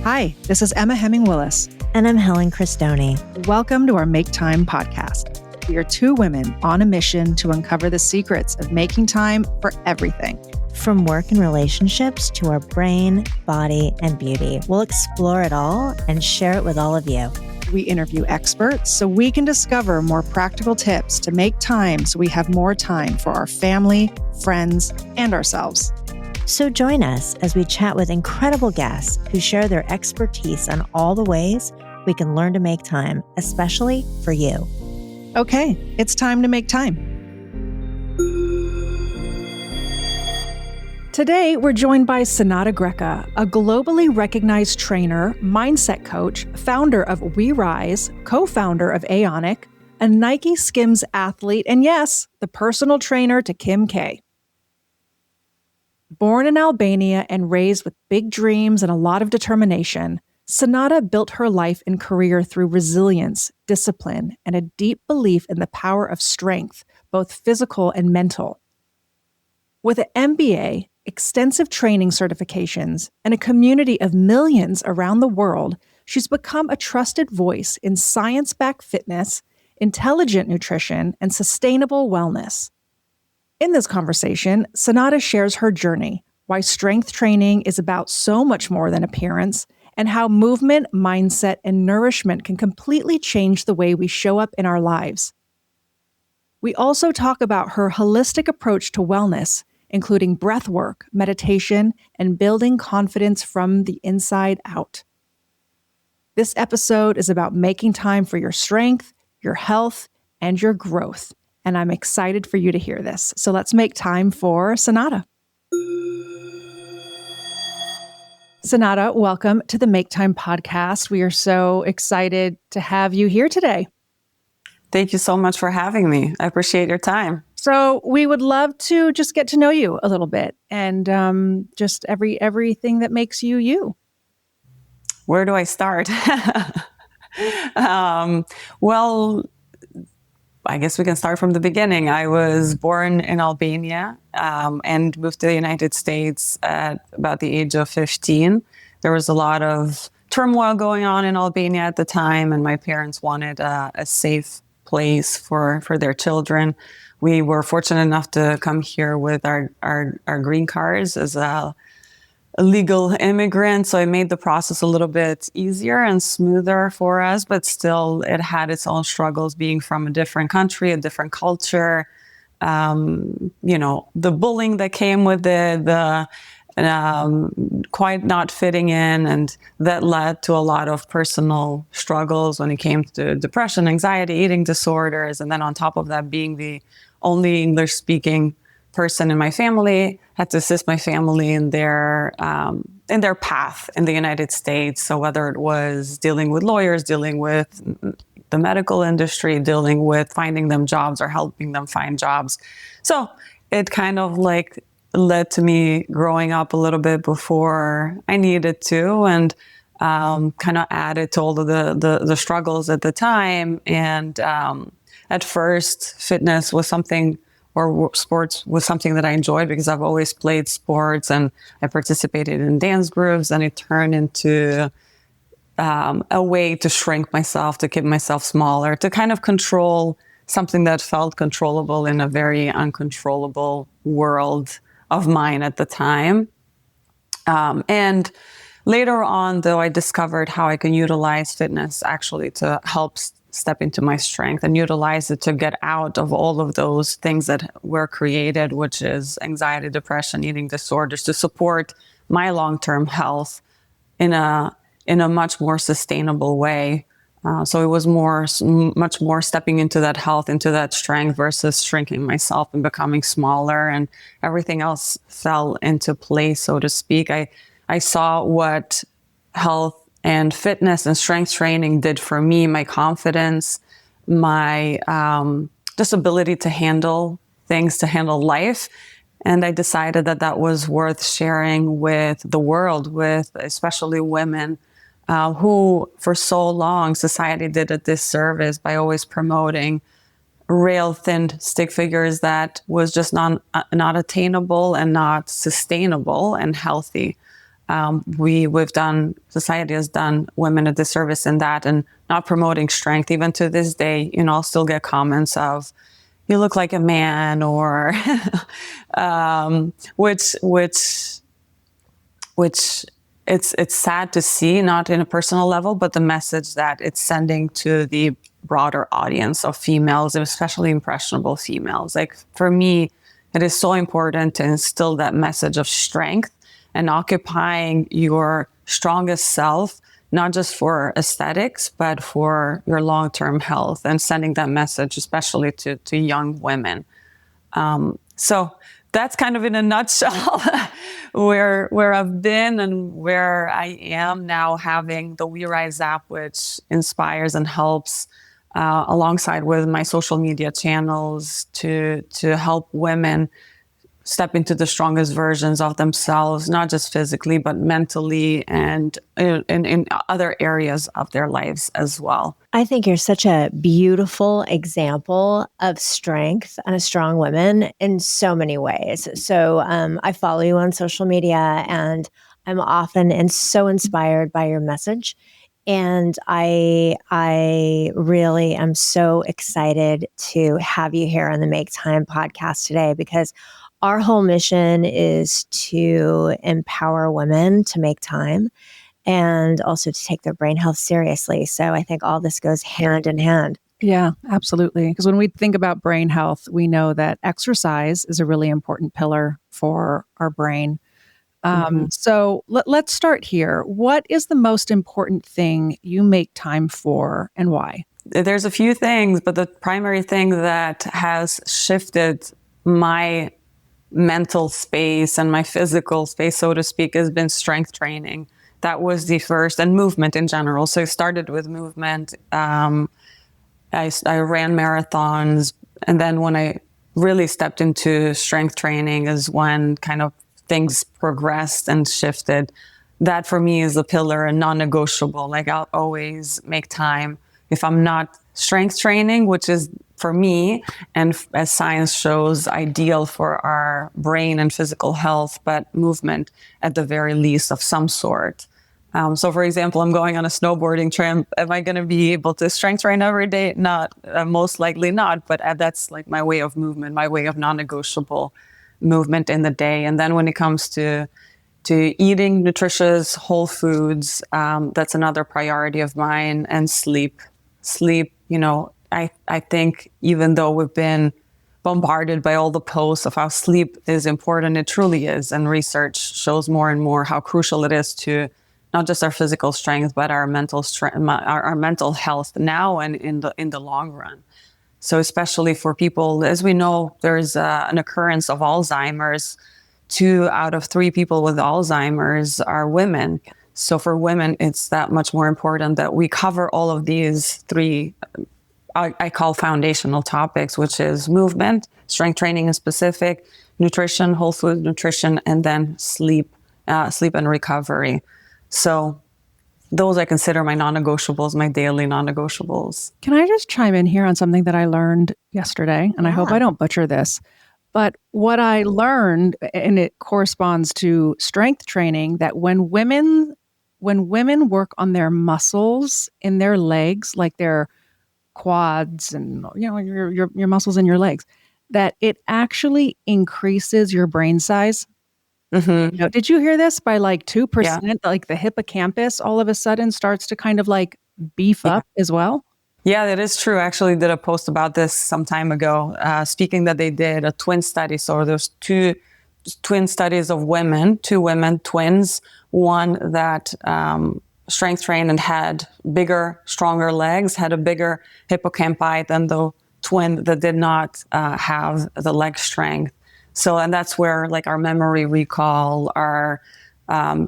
Hi, this is Emma Hemming-Willis. And I'm Helen Cristoni. Welcome to our Make Time podcast. We are two women on a mission to uncover the secrets of making time for everything. From work and relationships to our brain, body, and beauty, we'll explore it all and share it with all of you. We interview experts so we can discover more practical tips to make time so we have more time for our family, friends, and ourselves. So join us as we chat with incredible guests who share their expertise on all the ways we can learn to make time, especially for you. Okay, it's time to make time. Today, we're joined by Senada Greca, a globally recognized trainer, mindset coach, founder of We Rise, co-founder of Aonic, a Nike Skims athlete, and yes, the personal trainer to Kim K. Born in Albania and raised with big dreams and a lot of determination, Senada built her life and career through resilience, discipline, and a deep belief in the power of strength, both physical and mental. With an MBA, extensive training certifications, and a community of millions around the world, she's become a trusted voice in science-backed fitness, intelligent nutrition, and sustainable wellness. In this conversation, Senada shares her journey, why strength training is about so much more than appearance, and how movement, mindset, and nourishment can completely change the way we show up in our lives. We also talk about her holistic approach to wellness, including breath work, meditation, and building confidence from the inside out. This episode is about making time for your strength, your health, and your growth. And I'm excited for you to hear this. So let's make time for Senada. Senada, welcome to the Make Time podcast. We are so excited to have you here today. Thank you so much for having me. I appreciate your time. So we would love to just get to know you a little bit and just everything that makes you you. Where do I start? Well, I guess we can start from the beginning. I was born in Albania and moved to the United States at about the age of 15. There was a lot of turmoil going on in Albania at the time, and my parents wanted a safe place for their children. We were fortunate enough to come here with our green cards as a legal immigrant, so it made the process a little bit easier and smoother for us, but still it had its own struggles being from a different country, a different culture, the bullying that came with it, the quite not fitting in, and that led to a lot of personal struggles when it came to depression, anxiety, eating disorders, and then on top of that, being the only English-speaking person in my family, had to assist my family in their path in the United States. So whether it was dealing with lawyers, dealing with the medical industry, dealing with finding them jobs or helping them find jobs. So it kind of like led to me growing up a little bit before I needed to, and kind of added to all of the struggles at the time. And at first, fitness was something, or sports was something that I enjoyed because I've always played sports and I participated in dance groups, and it turned into a way to shrink myself, to keep myself smaller, to kind of control something that felt controllable in a very uncontrollable world of mine at the time. And later on, though, I discovered how I can utilize fitness actually to help step into my strength and utilize it to get out of all of those things that were created, which is anxiety, depression, eating disorders, to support my long-term health in a much more sustainable way. So it was much more stepping into that health, into that strength versus shrinking myself and becoming smaller, and everything else fell into place, so to speak. I saw what health and fitness and strength training did for me, my confidence, my just ability to handle things, to handle life. And I decided that that was worth sharing with the world, with especially women who for so long society did a disservice by always promoting rail thin stick figures that was just not attainable and not sustainable and healthy. Society has done women a disservice in that and not promoting strength. Even to this day, I'll still get comments of, you look like a man, or which it's sad to see, not in a personal level, but the message that it's sending to the broader audience of females, especially impressionable females. Like, for me, it is so important to instill that message of strength and occupying your strongest self, not just for aesthetics, but for your long-term health, and sending that message, especially to young women. So that's kind of in a nutshell where I've been and where I am now, having the We Rise app, which inspires and helps alongside with my social media channels to help women step into the strongest versions of themselves, not just physically, but mentally and in other areas of their lives as well. I think you're such a beautiful example of strength and a strong woman in so many ways. So I follow you on social media, and I'm often and so inspired by your message. And I really am so excited to have you here on the Make Time podcast today, because our whole mission is to empower women to make time and also to take their brain health seriously. So I think all this goes hand in hand. Yeah, absolutely. Because when we think about brain health, we know that exercise is a really important pillar for our brain. So let's start here. What is the most important thing you make time for, and why? There's a few things, but the primary thing that has shifted my mental space and my physical space, so to speak, has been strength training. That was the first, and movement in general. So I started with movement. I ran marathons. And then when I really stepped into strength training is when kind of things progressed and shifted. That for me is a pillar and non-negotiable. Like, I'll always make time. If I'm not strength training, which is for me, and as science shows, ideal for our brain and physical health, but movement at the very least of some sort. So for example, I'm going on a snowboarding trip. Am I going to be able to strength train every day? Not, most likely not, but that's like my way of movement, my way of non-negotiable movement in the day. And then when it comes to eating nutritious whole foods, that's another priority of mine. And sleep, I think even though we've been bombarded by all the posts of how sleep is important, it truly is. And research shows more and more how crucial it is to not just our physical strength, but our mental strength, our mental health now and in the long run. So especially for people, as we know, there's an occurrence of Alzheimer's. 2 out of 3 people with Alzheimer's are women. So for women, it's that much more important that we cover all of these 3, I call foundational topics, which is movement, strength training in specific, nutrition, whole food nutrition, and then sleep and recovery. So those I consider my non-negotiables, my daily non-negotiables. Can I just chime in here on something that I learned yesterday? And I hope I don't butcher this. But what I learned, and it corresponds to strength training, that when women work on their muscles in their legs, like their quads and your muscles in your legs, that it actually increases your brain size. Mm-hmm. Did you hear this? By like 2%, Yeah. like the hippocampus all of a sudden starts to kind of like beef up as well. Yeah, that is true. I actually did a post about this some time ago, speaking that they did a twin study. So there's 2 twin studies of women, 2 women, twins, one that strength trained and had bigger, stronger legs, had a bigger hippocampi than the twin that did not have the leg strength. So, and that's where like our memory recall, our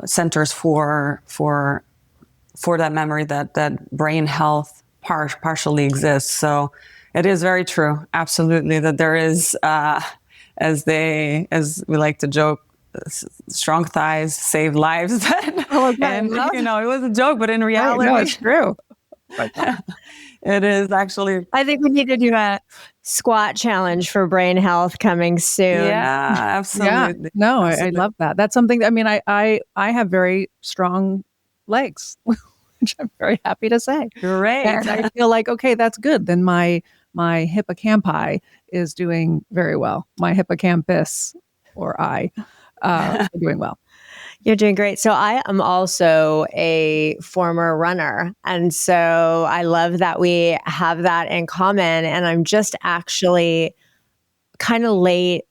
centers for that memory, that brain health partially exists. So it is very true. Absolutely. That there is, as we like to joke, strong thighs save lives. And, it was a joke, but in reality, no, it's true. It is actually. I think we need to do a squat challenge for brain health coming soon. Yeah, Yeah, absolutely. no, I Absolutely. love that. That's something. I mean, I have very strong legs, which I'm very happy to say. Great. And I feel like, okay, that's good. Then my hippocampi is doing very well. My hippocampus or I are doing well. You're doing great. So I am also a former runner. And so I love that we have that in common. And I'm just actually kind of late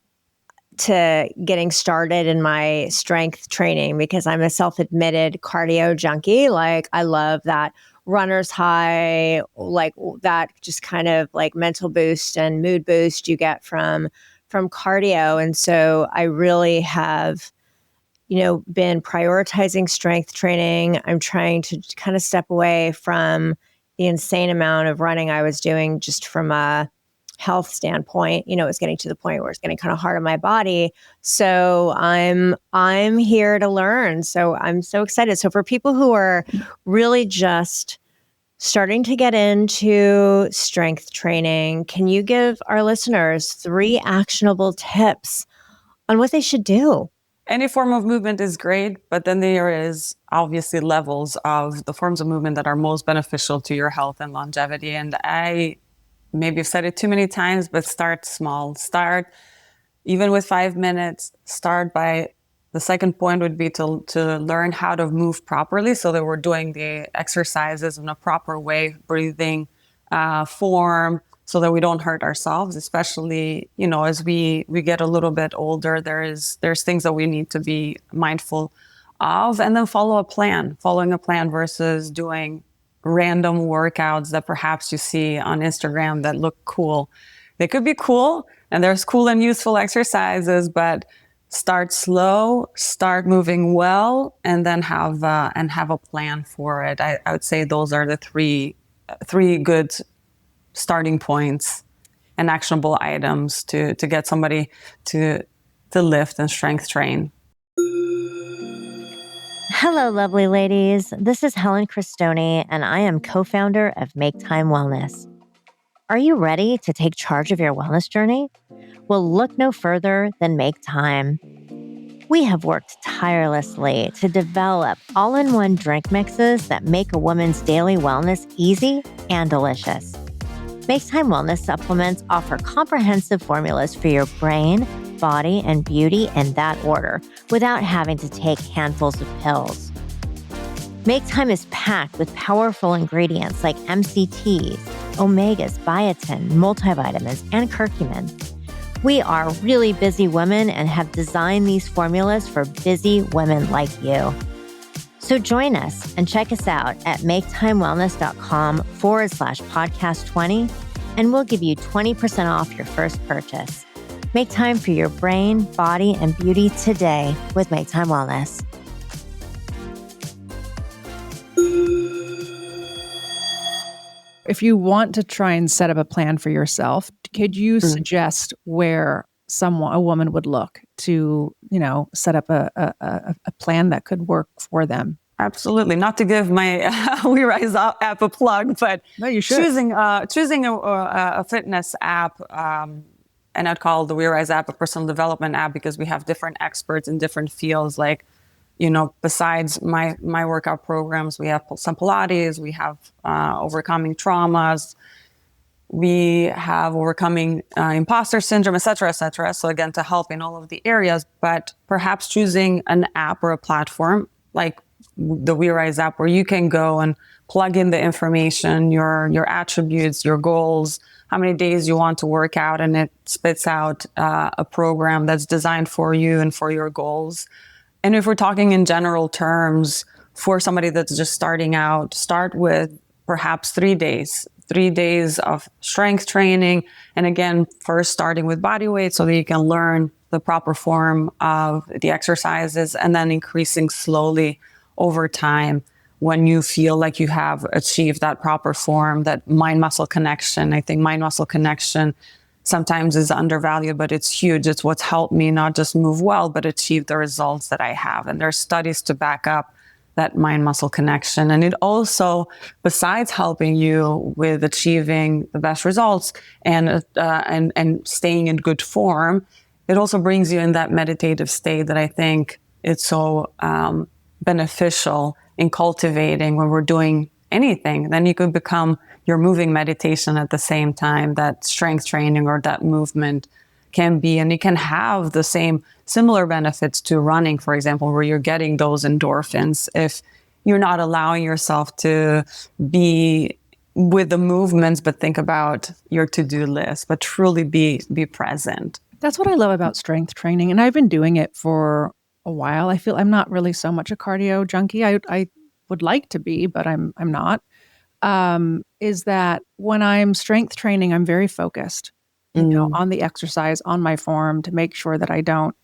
to getting started in my strength training because I'm a self-admitted cardio junkie. Like I love that runner's high, like that just kind of like mental boost and mood boost you get from cardio. And so I really have been prioritizing strength training. I'm trying to kind of step away from the insane amount of running I was doing just from a health standpoint. It was getting to the point where it's getting kind of hard on my body. So I'm here to learn. So I'm so excited. So for people who are really just starting to get into strength training, can you give our listeners 3 actionable tips on what they should do? Any form of movement is great, but then there is obviously levels of the forms of movement that are most beneficial to your health and longevity. And I maybe have said it too many times, but start small. Start even with 5 minutes. Start by the second point would be to learn how to move properly so that we're doing the exercises in a proper way, breathing, form, so that we don't hurt ourselves, especially, as we get a little bit older, there's things that we need to be mindful of, and then following a plan versus doing random workouts that perhaps you see on Instagram that look cool. They could be cool, and there's cool and useful exercises, but start slow, start moving well, and then have a plan for it. I would say those are the three good starting points and actionable items to get somebody to lift and strength train. Hello, lovely ladies. This is Helen Cristoni, and I am co-founder of Make Time Wellness. Are you ready to take charge of your wellness journey? Well, look no further than Make Time. We have worked tirelessly to develop all-in-one drink mixes that make a woman's daily wellness easy and delicious. Make Time Wellness supplements offer comprehensive formulas for your brain, body, and beauty in that order without having to take handfuls of pills. Make Time is packed with powerful ingredients like MCTs, omegas, biotin, multivitamins, and curcumin. We are really busy women and have designed these formulas for busy women like you. So join us and check us out at maketimewellness.com/podcast20, and we'll give you 20% off your first purchase. Make time for your brain, body, and beauty today with Make Time Wellness. If you want to try and set up a plan for yourself, could you suggest where a woman would look to, set up a plan that could work for them? Absolutely. Not to give my We Rise Up app a plug, but No, you should. choosing a fitness app, and I'd call the We Rise app a personal development app because we have different experts in different fields. Like, besides my workout programs, we have some Pilates, we have overcoming traumas, we have overcoming imposter syndrome, et cetera, et cetera. So again, to help in all of the areas, but perhaps choosing an app or a platform like the We Rise app where you can go and plug in the information, your attributes, your goals, how many days you want to work out, and it spits out a program that's designed for you and for your goals. And if we're talking in general terms, for somebody that's just starting out, start with perhaps 3 days. 3 days of strength training. And again, first starting with body weight so that you can learn the proper form of the exercises, and then increasing slowly over time when you feel like you have achieved that proper form, that mind-muscle connection. I think mind-muscle connection sometimes is undervalued, but it's huge. It's what's helped me not just move well, but achieve the results that I have. And there's studies to back up that mind muscle connection. And it also, besides helping you with achieving the best results and staying in good form, it also brings you in that meditative state that I think it's so beneficial in cultivating when we're doing anything. Then you could become your moving meditation at the same time that strength training or that movement can be, and you can have the similar benefits to running, for example, where you're getting those endorphins if you're not allowing yourself to be with the movements, but think about your to-do list, but truly be present. That's what I love about strength training. And I've been doing it for a while. I feel I'm not really so much a cardio junkie. I would like to be, but I'm not. Is that when I'm strength training, I'm very focused, on the exercise, on my form to make sure that I don't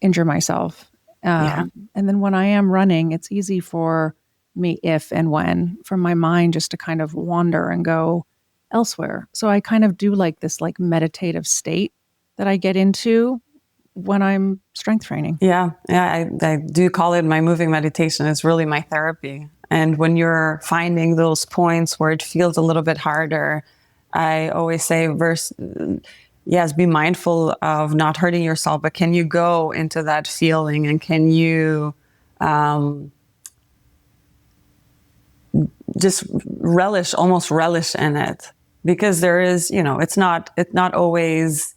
injure myself. Yeah. And then when I am running, it's easy for me for my mind just to kind of wander and go elsewhere. So I kind of do like this like meditative state that I get into when I'm strength training. Yeah. I do call it my moving meditation. It's really my therapy. And when you're finding those points where it feels a little bit harder, I always say, yes, be mindful of not hurting yourself, but can you go into that feeling and can you just almost relish in it? Because there is, it's not always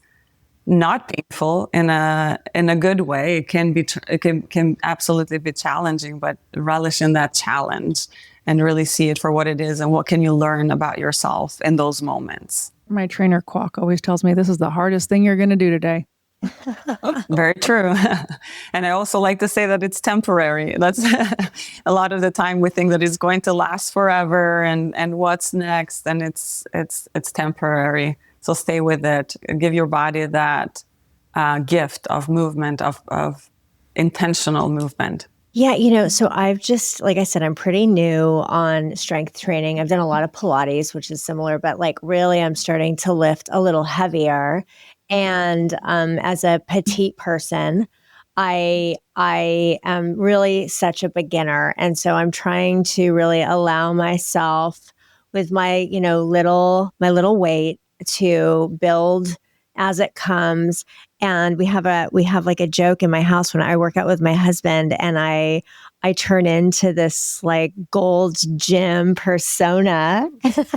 not painful in a good way. It can absolutely be challenging, but relish in that challenge and really see it for what it is and what can you learn about yourself in those moments. My trainer Kwok always tells me this is the hardest thing you're going to do today. Very true. And I also like to say that it's temporary. That's a lot of the time we think that it's going to last forever and what's next, and it's temporary. So stay with it. Give your body that gift of movement, of intentional movement. Yeah, so I've just, like I said, I'm pretty new on strength training. I've done a lot of Pilates, which is similar, but like really I'm starting to lift a little heavier. And as a petite person, I am really such a beginner. And so I'm trying to really allow myself with my, my little weight to build as it comes. And we have like a joke in my house when I work out with my husband, and I turn into this like Gold's Gym persona,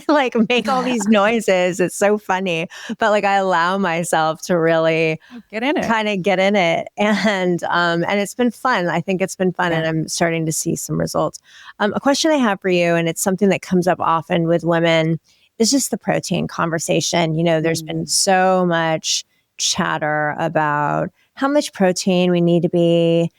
like make all these noises. It's so funny, but like I allow myself to really kind of get in it, and it's been fun. I think it's been fun, and I'm starting to see some results. A question I have for you, and it's something that comes up often with women, is just the protein conversation. There's been so much chatter about how much protein we need to be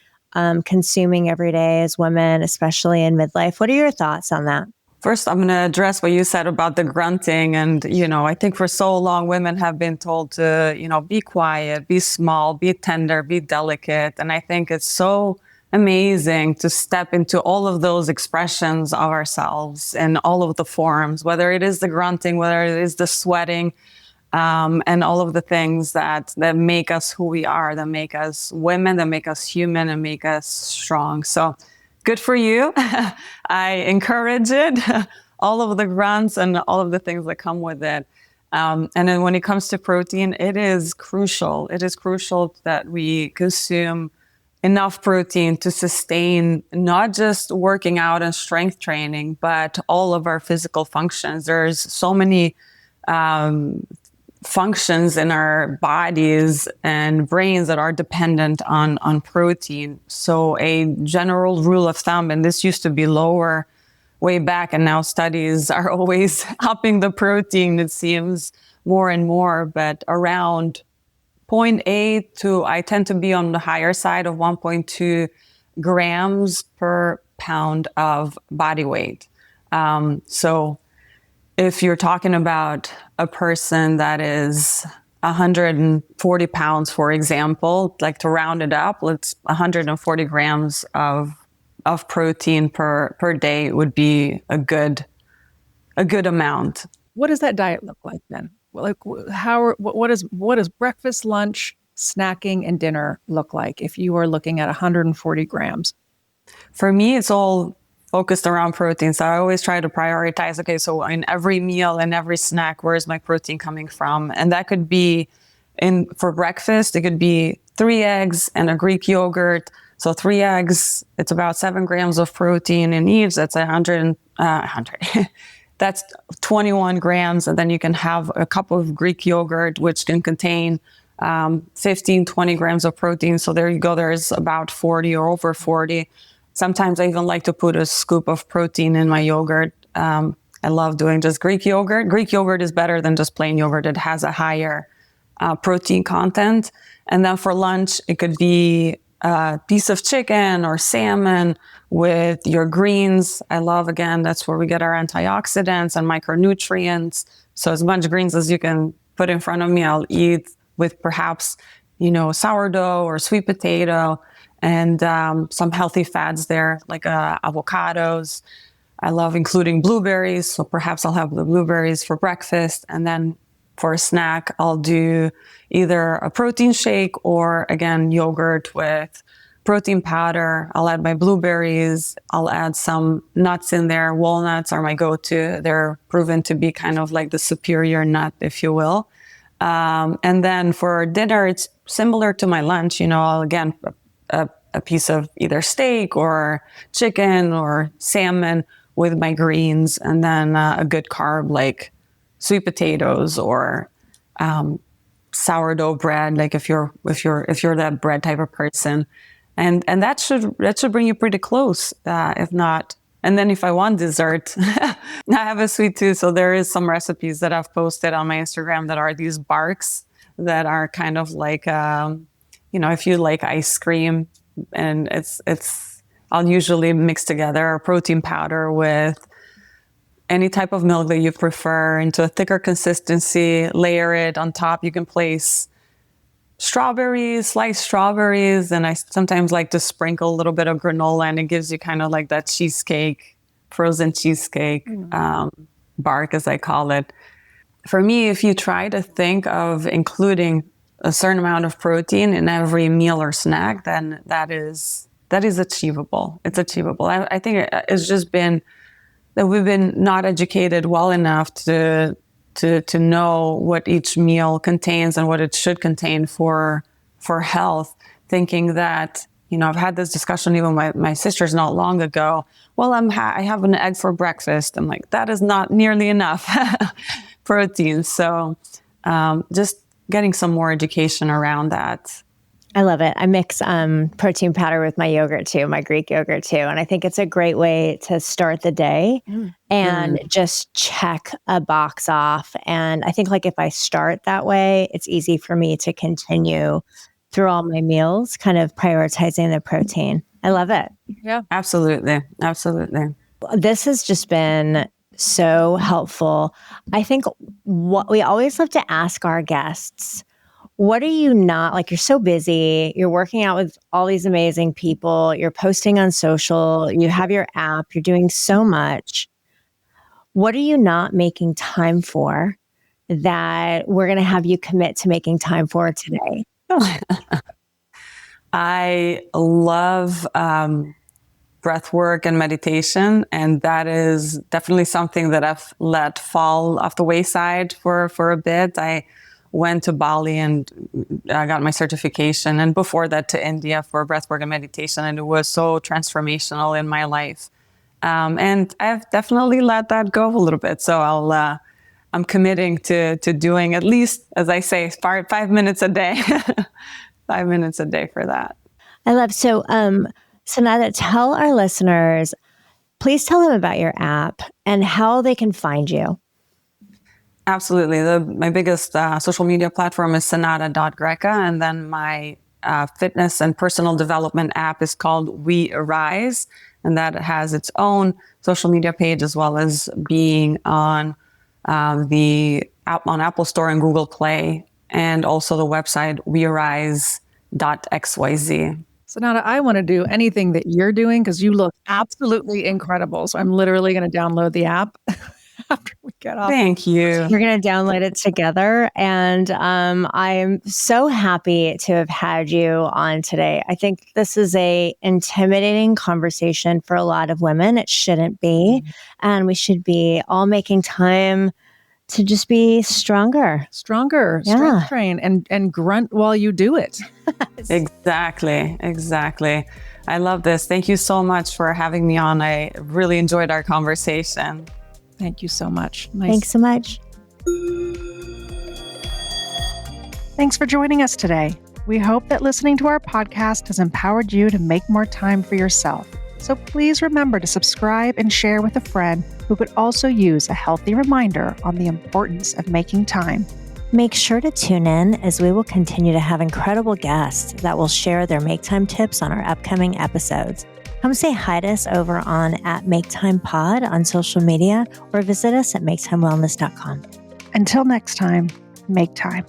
consuming every day as women, especially in midlife. What are your thoughts on that? First, I'm going to address what you said about the grunting. And, I think for so long, women have been told to, be quiet, be small, be tender, be delicate. And I think it's so amazing to step into all of those expressions of ourselves in all of the forms, whether it is the grunting, whether it is the sweating, and all of the things that make us who we are, that make us women, that make us human, and make us strong. So good for you. I encourage it, all of the grunts and all of the things that come with it. And then when it comes to protein, it is crucial. It is crucial that we consume enough protein to sustain not just working out and strength training, but all of our physical functions. There's so many functions in our bodies and brains that are dependent on protein. So a general rule of thumb, and this used to be lower way back, and now studies are always upping the protein, it seems, more and more, but around 0.8 to, I tend to be on the higher side of 1.2 grams per pound of body weight. So if you're talking about a person that is 140 pounds, for example, like to round it up, let's 140 grams of protein per day would be a good amount. What does that diet look like then? Like what does breakfast, lunch, snacking, and dinner look like if you are looking at 140 grams? For me, it's all focused around protein. So I always try to prioritize, okay, so in every meal and every snack, where is my protein coming from? And that could be for breakfast, it could be 3 eggs and a Greek yogurt. So 3 eggs, it's about 7 grams of protein in each. That's 100. That's 21 grams. And then you can have a cup of Greek yogurt, which can contain 15, 20 grams of protein. So there you go. There's about 40 or over 40. Sometimes I even like to put a scoop of protein in my yogurt. I love doing just Greek yogurt. Greek yogurt is better than just plain yogurt. It has a higher protein content. And then for lunch, it could be a piece of chicken or salmon with your greens. I love, again, that's where we get our antioxidants and micronutrients. So as much greens as you can put in front of me, I'll eat with perhaps, sourdough or sweet potato and some healthy fats there, like avocados. I love including blueberries. So perhaps I'll have the blueberries for breakfast. And then for a snack, I'll do either a protein shake or, again, yogurt with protein powder. I'll add my blueberries. I'll add some nuts in there. Walnuts are my go-to. They're proven to be kind of like the superior nut, if you will. And then for dinner, it's similar to my lunch. I'll, again, a piece of either steak or chicken or salmon with my greens, and then a good carb like sweet potatoes or sourdough bread, like if you're that bread type of person, and that should bring you pretty close, if not. And then if I want dessert, I have a sweet tooth, so there is some recipes that I've posted on my Instagram that are these barks that are kind of like if you like ice cream, and I'll usually mix together a protein powder with any type of milk that you prefer into a thicker consistency, layer it on top. You can place sliced strawberries, and I sometimes like to sprinkle a little bit of granola, and it gives you kind of like that frozen cheesecake bark, as I call it. For me, if you try to think of including a certain amount of protein in every meal or snack, then that is achievable. It's achievable. I think it's just been that we've been not educated well enough to know what each meal contains and what it should contain for health. Thinking that, I've had this discussion even with my sisters not long ago. Well, I have an egg for breakfast. I'm like, that is not nearly enough protein. So just getting some more education around that. I love it. I mix protein powder with my yogurt too, my Greek yogurt too. And I think it's a great way to start the day and just check a box off. And I think if I start that way, it's easy for me to continue through all my meals, kind of prioritizing the protein. I love it. Yeah, absolutely. Absolutely. This has just been so helpful. I think what we always love to ask our guests, what are you not, you're so busy, you're working out with all these amazing people, you're posting on social, you have your app, you're doing so much. What are you not making time for that we're going to have you commit to making time for today? I love breath work and meditation, and that is definitely something that I've let fall off the wayside for a bit. I went to Bali and I got my certification, and before that to India for breathwork and meditation, and it was so transformational in my life. And I've definitely let that go a little bit. So I'm committing to doing at least, as I say, 5 minutes a day, 5 minutes a day for that. I love. So, Senada, tell our listeners, please tell them about your app and how they can find you. Absolutely. My biggest social media platform is Senada.Greca, and then my fitness and personal development app is called We Arise, and that has its own social media page as well as being on the app on Apple Store and Google Play, and also the website wearise.xyz. Senada, I want to do anything that you're doing because you look absolutely incredible. So I'm literally going to download the app after we get off. Thank you. We're going to download it together. And I'm so happy to have had you on today. I think this is a intimidating conversation for a lot of women. It shouldn't be. And we should be all making time to just be stronger. Strength train and grunt while you do it. Exactly. I love this. Thank you so much for having me on. I really enjoyed our conversation. Thank you so much. Thanks so much. Thanks for joining us today. We hope that listening to our podcast has empowered you to make more time for yourself. So please remember to subscribe and share with a friend who could also use a healthy reminder on the importance of making time. Make sure to tune in as we will continue to have incredible guests that will share their Make Time tips on our upcoming episodes. Come say hi to us over on @MakeTimePod on social media or visit us at maketimewellness.com. Until next time, make time.